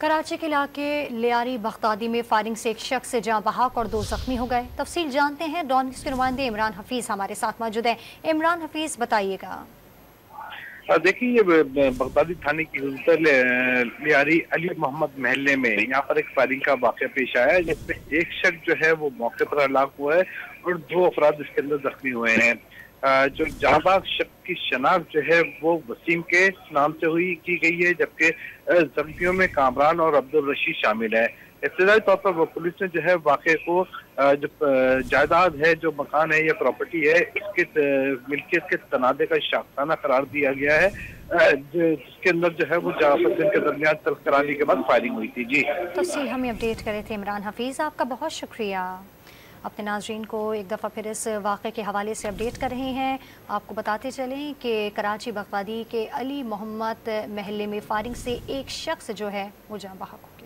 कराची के इलाके लियारी बगदादी में फायरिंग से एक शख्स जाँ बहक और 2 जख्मी हो गए। तफसील जानते हैं, डॉन न्यूज़ के नुमाइंदे इमरान हफीज़ हमारे साथ मौजूद हैं। इमरान हफीज़, बताइएगा। देखिए, ये बगदादी थाने की लियारी अली मोहम्मद महल्ले में यहाँ पर एक फायरिंग का वाक़या पेश आया है, जिसमें एक शख्स जो है वो मौके पर हलाक हुआ है और 2 अफराद इसके अंदर जख्मी हुए हैं। जो जाबाज शख्स की शनाख्त जो है वो वसीम के नाम से की गई है, जबकि जख्मियों में कामरान और अब्दुल रशीद शामिल है। इब्तदाई तौर पर पुलिस ने जो है वाक़े को जो जायदाद है, जो मकान है या प्रॉपर्टी है, इसके मिल्कियत के तनादे का शाखसाना करार दिया गया है, जिसके अंदर जो है वो आपस के दरमियान तल्ख कराने के बाद फायरिंग हुई थी। जी, तफसील हमें अपडेट करे थे इमरान हफीज़, आपका बहुत शुक्रिया। अपने नाज़रीन को एक दफ़ा फिर इस वाक़े के हवाले से अपडेट कर रहे हैं। आपको बताते चलें कि कराची बगदादी के अली मोहम्मद महल्ले में फायरिंग से एक शख्स जो है वो जाँ बहक हो।